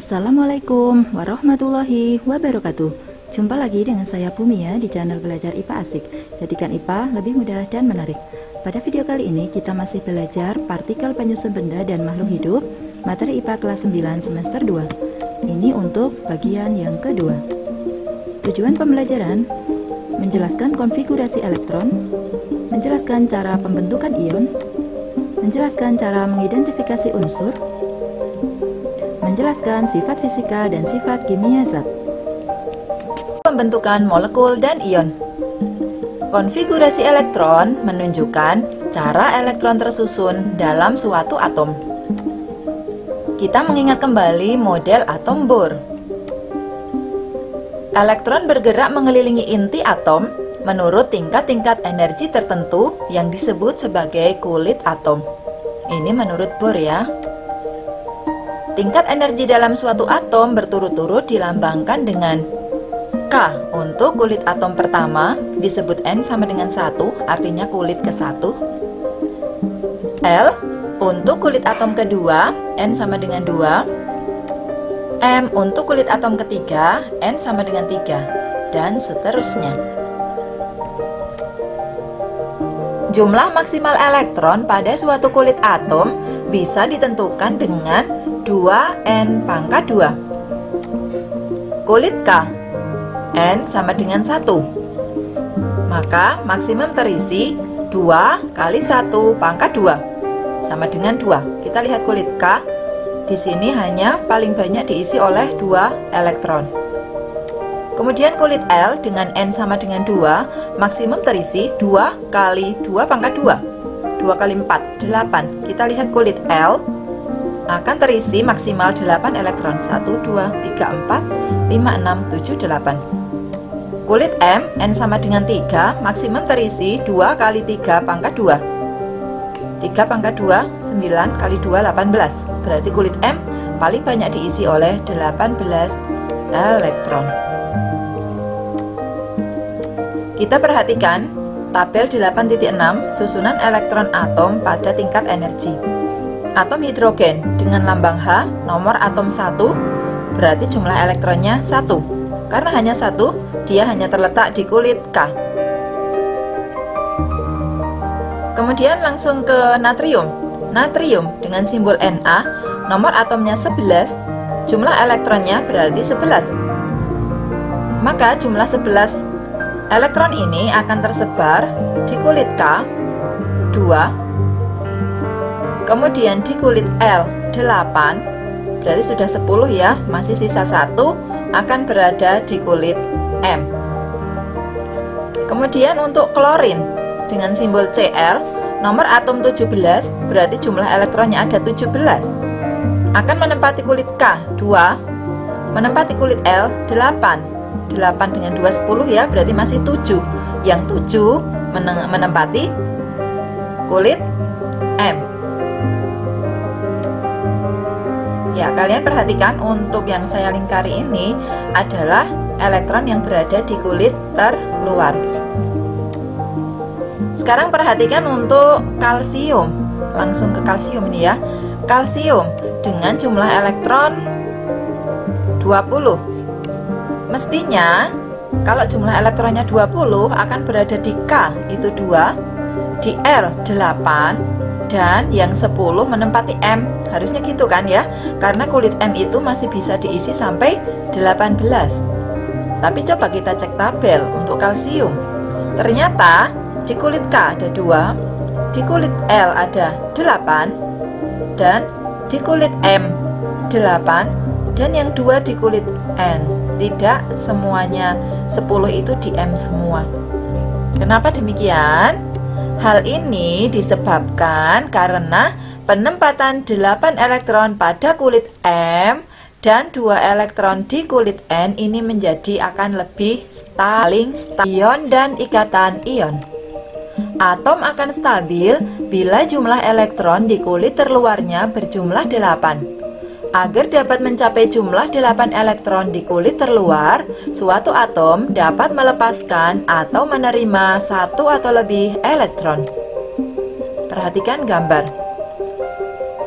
Assalamualaikum warahmatullahi wabarakatuh. Jumpa lagi dengan saya Bumi ya di channel Belajar IPA Asik. Jadikan IPA lebih mudah dan menarik. Pada video kali ini kita masih belajar partikel penyusun benda dan makhluk hidup, materi IPA kelas 9 semester 2. Ini untuk bagian yang kedua. Tujuan pembelajaran: menjelaskan konfigurasi elektron, menjelaskan cara pembentukan ion, menjelaskan cara mengidentifikasi unsur, menjelaskan sifat fisika dan sifat kimia zat, pembentukan molekul dan ion. Konfigurasi elektron menunjukkan cara elektron tersusun dalam suatu atom. Kita mengingat kembali model atom Bohr. Elektron bergerak mengelilingi inti atom menurut tingkat-tingkat energi tertentu yang disebut sebagai kulit atom. Ini menurut Bohr ya. Tingkat energi dalam suatu atom berturut-turut dilambangkan dengan K untuk kulit atom pertama disebut N sama dengan 1, artinya kulit ke-1. L untuk kulit atom kedua, N sama dengan 2. M untuk kulit atom ketiga, N sama dengan 3, dan seterusnya. Jumlah maksimal elektron pada suatu kulit atom bisa ditentukan dengan 2N pangkat 2. Kulit K, N sama dengan 1. Maka maksimum terisi 2 kali 1 pangkat 2 sama dengan 2. Kita lihat kulit K, di sini hanya paling banyak diisi oleh 2 elektron. Kemudian kulit L dengan N sama dengan 2, maksimum terisi 2 kali 2 pangkat 2. 2 kali 4, 8. Kita lihat kulit L akan terisi maksimal 8 elektron. 1, 2, 3, 4, 5, 6, 7, 8. Kulit M, N sama dengan 3, maksimum terisi 2 kali 3 pangkat 2. 3 pangkat 2, 9 kali 2, 18. Berarti kulit M paling banyak diisi oleh 18 elektron. Kita perhatikan tabel 8.6 susunan elektron atom pada tingkat energi. Atom hidrogen dengan lambang H, nomor atom 1, berarti jumlah elektronnya 1. Karena hanya 1, dia hanya terletak di kulit K. Kemudian langsung ke natrium. Natrium dengan simbol Na, nomor atomnya 11, jumlah elektronnya berarti 11. Maka jumlah 11 elektron ini akan tersebar di kulit K 2, kemudian di kulit L 8, berarti sudah 10 ya, masih sisa 1 akan berada di kulit M. Kemudian untuk klorin dengan simbol Cl, nomor atom 17, berarti jumlah elektronnya ada 17, akan menempati kulit K 2, menempati kulit L 8. 8 dengan 2, 10 ya, berarti masih 7. Yang 7 menempati kulit M. Ya, kalian perhatikan untuk yang saya lingkari ini adalah elektron yang berada di kulit terluar. Sekarang perhatikan untuk kalsium. Langsung ke kalsium ini ya. Kalsium dengan jumlah elektron 20. Mestinya kalau jumlah elektronnya 20 akan berada di K itu 2, di L 8, dan yang 10 menempati M. Harusnya gitu kan ya, karena kulit M itu masih bisa diisi sampai 18. Tapi coba kita cek tabel untuk kalsium. Ternyata di kulit K ada 2, di kulit L ada 8, dan di kulit M 8, dan yang 2 di kulit N. Tidak semuanya 10 itu di M semua. Kenapa demikian? Hal ini disebabkan karena penempatan 8 elektron pada kulit M dan 2 elektron di kulit N ini menjadi akan lebih saling ion dan ikatan ion. Atom akan stabil bila jumlah elektron di kulit terluarnya berjumlah 8. Agar dapat mencapai jumlah 8 elektron di kulit terluar, suatu atom dapat melepaskan atau menerima 1 atau lebih elektron. Perhatikan gambar.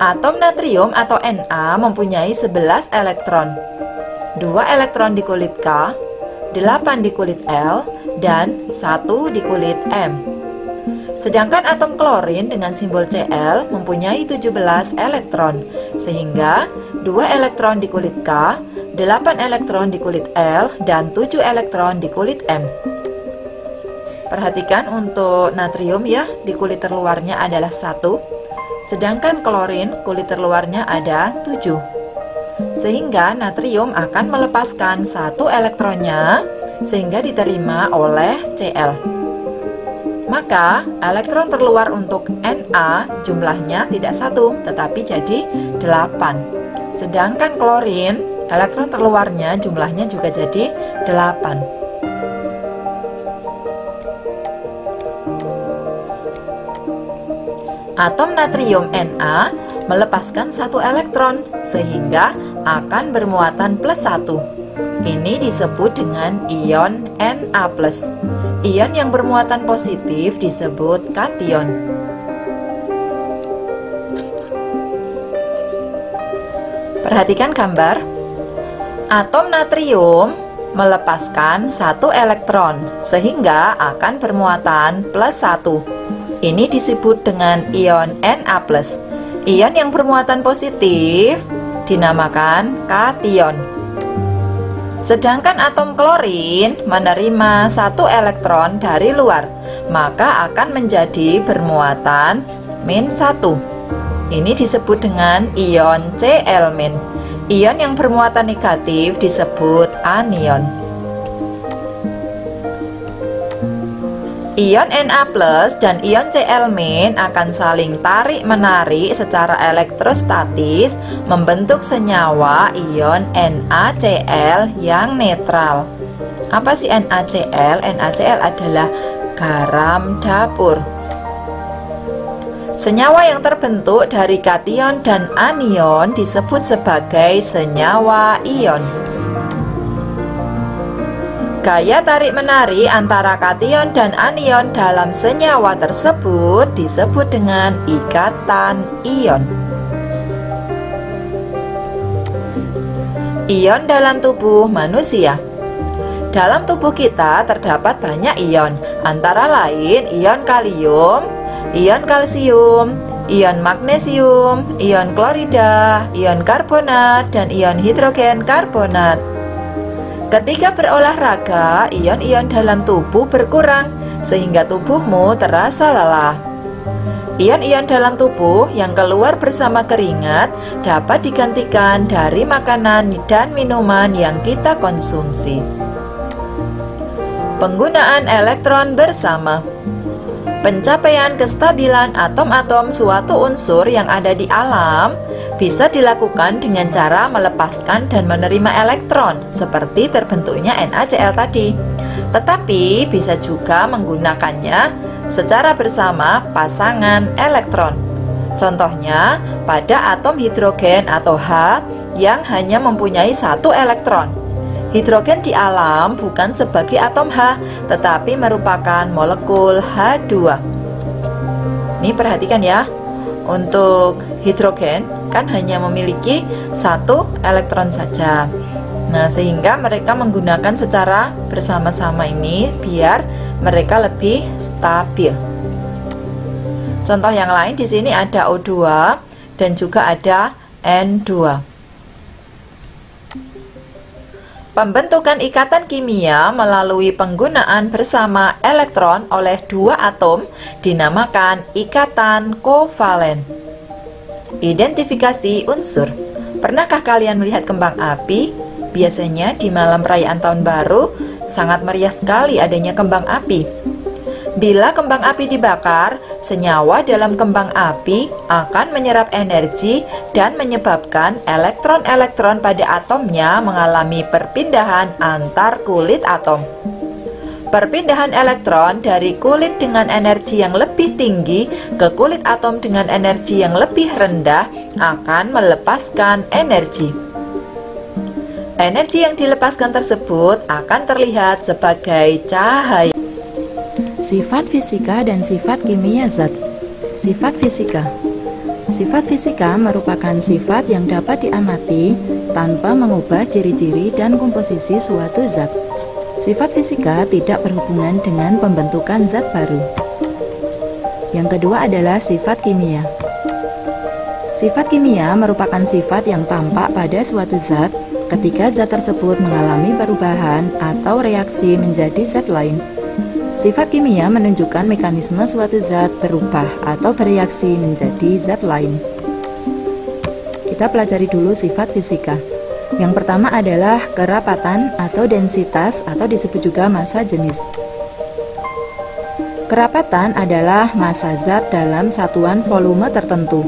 Atom natrium atau Na mempunyai 11 elektron. 2 elektron di kulit K, 8 di kulit L, dan 1 di kulit M. Sedangkan atom klorin dengan simbol Cl mempunyai 17 elektron, sehingga 2 elektron di kulit K, 8 elektron di kulit L, dan 7 elektron di kulit M. Perhatikan untuk natrium ya, di kulit terluarnya adalah 1. Sedangkan klorin kulit terluarnya ada 7. Sehingga natrium akan melepaskan 1 elektronnya sehingga diterima oleh Cl. Maka elektron terluar untuk Na jumlahnya tidak 1 tetapi jadi 8. Sedangkan klorin elektron terluarnya jumlahnya juga jadi 8. Atom natrium Na melepaskan 1 elektron sehingga akan bermuatan +1. Ini disebut dengan ion Na+. Ion yang bermuatan positif disebut kation. Perhatikan gambar. Atom natrium melepaskan 1 elektron sehingga akan bermuatan +1. Ini disebut dengan ion Na+. Ion yang bermuatan positif dinamakan kation. Sedangkan atom klorin menerima 1 elektron dari luar, maka akan menjadi bermuatan -1. Ini disebut dengan ion Cl-. Ion yang bermuatan negatif disebut anion. Ion Na+ dan ion Cl- akan saling tarik-menarik secara elektrostatis membentuk senyawa ion NaCl yang netral. Apa sih NaCl? NaCl adalah garam dapur. Senyawa yang terbentuk dari kation dan anion disebut sebagai senyawa ion. Gaya tarik-menarik antara kation dan anion dalam senyawa tersebut disebut dengan ikatan ion. Ion dalam tubuh manusia. Dalam tubuh kita terdapat banyak ion, antara lain ion kalium, ion kalsium, ion magnesium, ion klorida, ion karbonat, dan ion hidrogen karbonat. Ketika berolahraga, ion-ion dalam tubuh berkurang sehingga tubuhmu terasa lelah. Ion-ion dalam tubuh yang keluar bersama keringat dapat digantikan dari makanan dan minuman yang kita konsumsi. Penggunaan elektron bersama. Pencapaian kestabilan atom-atom suatu unsur yang ada di alam bisa dilakukan dengan cara melepaskan dan menerima elektron seperti terbentuknya NaCl tadi. Tetapi bisa juga menggunakannya secara bersama pasangan elektron. Contohnya pada atom hidrogen atau H yang hanya mempunyai 1 elektron. Hidrogen di alam bukan sebagai atom H, tetapi merupakan molekul H2. Ini perhatikan ya, untuk hidrogen kan hanya memiliki 1 elektron saja. Nah, sehingga mereka menggunakan secara bersama-sama ini biar mereka lebih stabil. Contoh yang lain di sini ada O2 dan juga ada N2. Pembentukan ikatan kimia melalui penggunaan bersama elektron oleh 2 atom dinamakan ikatan kovalen. Identifikasi unsur. Pernahkah kalian melihat kembang api? Biasanya di malam perayaan tahun baru sangat meriah sekali adanya kembang api. Bila kembang api dibakar, senyawa dalam kembang api akan menyerap energi dan menyebabkan elektron-elektron pada atomnya mengalami perpindahan antar kulit atom. Perpindahan elektron dari kulit dengan energi yang lebih tinggi ke kulit atom dengan energi yang lebih rendah akan melepaskan energi. Energi yang dilepaskan tersebut akan terlihat sebagai cahaya. Sifat fisika dan sifat kimia zat. Sifat fisika. Sifat fisika merupakan sifat yang dapat diamati tanpa mengubah ciri-ciri dan komposisi suatu zat. Sifat fisika tidak berhubungan dengan pembentukan zat baru. Yang kedua adalah sifat kimia. Sifat kimia merupakan sifat yang tampak pada suatu zat ketika zat tersebut mengalami perubahan atau reaksi menjadi zat lain. Sifat kimia menunjukkan mekanisme suatu zat berubah atau bereaksi menjadi zat lain. Kita pelajari dulu sifat fisika. Yang pertama adalah kerapatan atau densitas atau disebut juga massa jenis. Kerapatan adalah massa zat dalam satuan volume tertentu.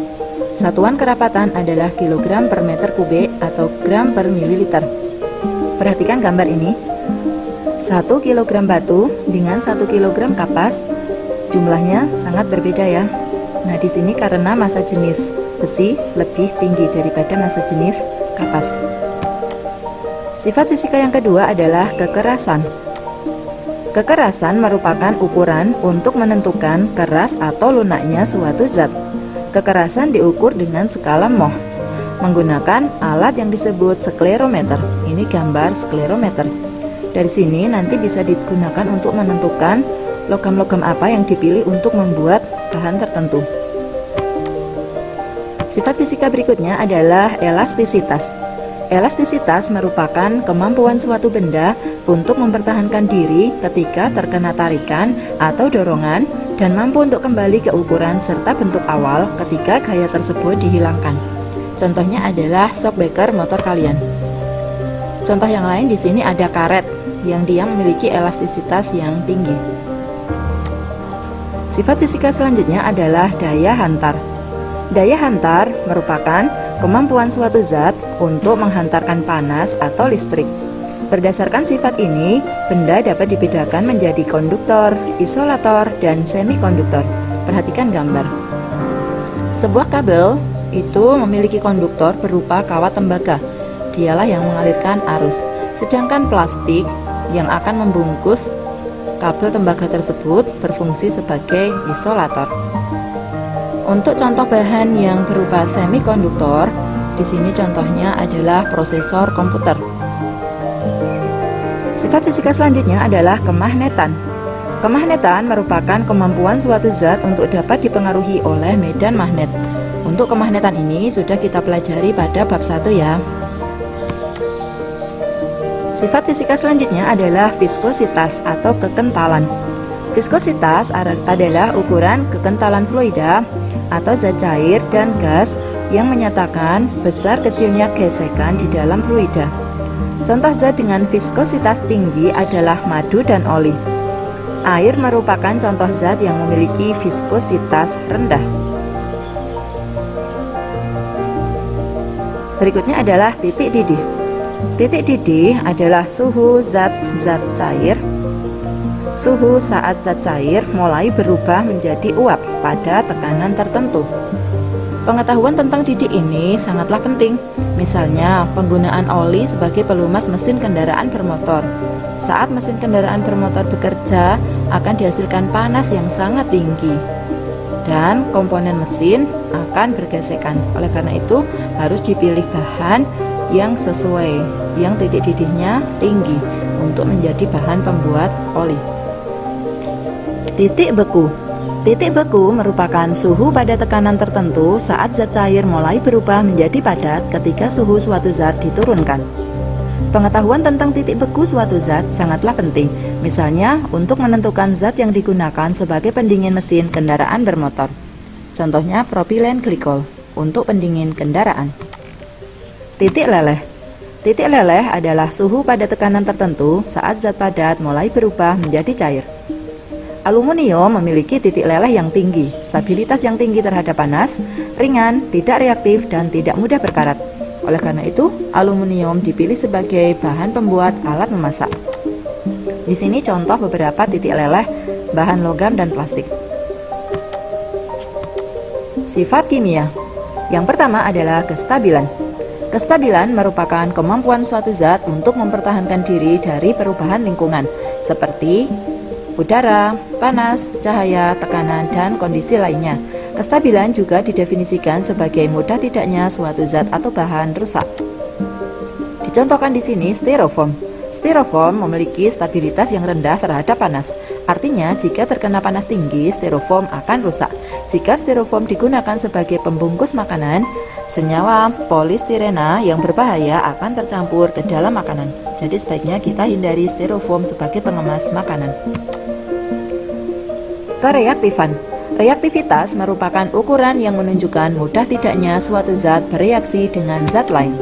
Satuan kerapatan adalah kilogram per meter kubik atau gram per mililiter. Perhatikan gambar ini. 1 kg batu dengan 1 kg kapas jumlahnya sangat berbeda ya. Nah, di sini karena massa jenis besi lebih tinggi daripada massa jenis kapas. Sifat fisika yang kedua adalah kekerasan. Kekerasan merupakan ukuran untuk menentukan keras atau lunaknya suatu zat. Kekerasan diukur dengan skala Mohs menggunakan alat yang disebut sklerometer. Ini gambar sklerometer. Dari sini nanti bisa digunakan untuk menentukan logam-logam apa yang dipilih untuk membuat bahan tertentu. Sifat fisika berikutnya adalah elastisitas. Elastisitas merupakan kemampuan suatu benda untuk mempertahankan diri ketika terkena tarikan atau dorongan dan mampu untuk kembali ke ukuran serta bentuk awal ketika gaya tersebut dihilangkan. Contohnya adalah shock breaker motor kalian. Contoh yang lain di sini ada karet yang dia memiliki elastisitas yang tinggi. Sifat fisika selanjutnya adalah daya hantar. Daya hantar merupakan kemampuan suatu zat untuk menghantarkan panas atau listrik. Berdasarkan sifat ini, benda dapat dibedakan menjadi konduktor, isolator, dan semikonduktor. Perhatikan gambar. Sebuah kabel itu memiliki konduktor berupa kawat tembaga. Dialah yang mengalirkan arus. Sedangkan plastik yang akan membungkus kabel tembaga tersebut berfungsi sebagai isolator. Untuk contoh bahan yang berupa semikonduktor, di sini contohnya adalah prosesor komputer. Sifat fisika selanjutnya adalah kemagnetan. Kemagnetan merupakan kemampuan suatu zat untuk dapat dipengaruhi oleh medan magnet. Untuk kemagnetan ini sudah kita pelajari pada bab 1 ya. Sifat fisika selanjutnya adalah viskositas atau kekentalan. Viskositas adalah ukuran kekentalan fluida atau zat cair dan gas yang menyatakan besar kecilnya gesekan di dalam fluida. Contoh zat dengan viskositas tinggi adalah madu dan oli. Air merupakan contoh zat yang memiliki viskositas rendah. Berikutnya adalah titik didih. Titik didih adalah suhu zat-zat cair. Suhu saat zat cair mulai berubah menjadi uap pada tekanan tertentu. Pengetahuan tentang didih ini sangatlah penting. Misalnya, penggunaan oli sebagai pelumas mesin kendaraan bermotor. Saat mesin kendaraan bermotor bekerja, akan dihasilkan panas yang sangat tinggi. Dan komponen mesin akan bergesekan. Oleh karena itu, harus dipilih bahan yang sesuai, yang titik didihnya tinggi untuk menjadi bahan pembuat oli. Titik beku. Titik beku merupakan suhu pada tekanan tertentu saat zat cair mulai berubah menjadi padat ketika suhu suatu zat diturunkan. Pengetahuan tentang titik beku suatu zat sangatlah penting, misalnya untuk menentukan zat yang digunakan sebagai pendingin mesin kendaraan bermotor. Contohnya propilen glikol untuk pendingin kendaraan. Titik leleh. Titik leleh adalah suhu pada tekanan tertentu saat zat padat mulai berubah menjadi cair. Aluminium memiliki titik leleh yang tinggi, stabilitas yang tinggi terhadap panas, ringan, tidak reaktif, dan tidak mudah berkarat. Oleh karena itu, aluminium dipilih sebagai bahan pembuat alat memasak. Di sini contoh beberapa titik leleh bahan logam dan plastik. Sifat kimia. Yang pertama adalah kestabilan. Kestabilan merupakan kemampuan suatu zat untuk mempertahankan diri dari perubahan lingkungan, seperti udara, panas, cahaya, tekanan, dan kondisi lainnya. Kestabilan juga didefinisikan sebagai mudah tidaknya suatu zat atau bahan rusak. Dicontohkan di sini styrofoam. Styrofoam memiliki stabilitas yang rendah terhadap panas. Artinya, jika terkena panas tinggi, styrofoam akan rusak. Jika styrofoam digunakan sebagai pembungkus makanan, senyawa polistirena yang berbahaya akan tercampur ke dalam makanan. Jadi sebaiknya kita hindari styrofoam sebagai pengemas makanan. Kereaktifan. Reaktivitas merupakan ukuran yang menunjukkan mudah tidaknya suatu zat bereaksi dengan zat lain.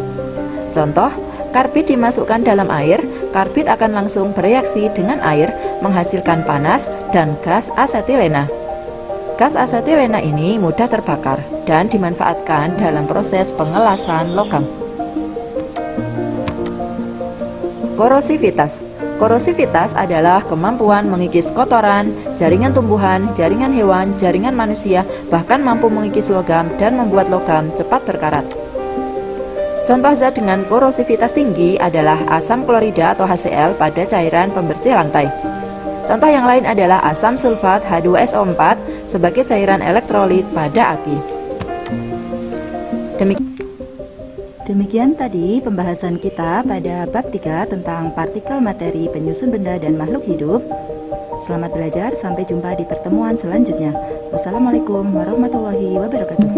Contoh, karbid dimasukkan dalam air, karbid akan langsung bereaksi dengan air, menghasilkan panas dan gas asetilena. Gas asetilena ini mudah terbakar dan dimanfaatkan dalam proses pengelasan logam. Korosivitas. Korosivitas adalah kemampuan mengikis kotoran, jaringan tumbuhan, jaringan hewan, jaringan manusia, bahkan mampu mengikis logam dan membuat logam cepat berkarat. Contoh zat dengan korosivitas tinggi adalah asam klorida atau HCl pada cairan pembersih lantai. Contoh yang lain adalah asam sulfat H2SO4 sebagai cairan elektrolit pada aki. Demikian tadi pembahasan kita pada bab 3 tentang partikel materi penyusun benda dan makhluk hidup. Selamat belajar, sampai jumpa di pertemuan selanjutnya. Wassalamualaikum warahmatullahi wabarakatuh.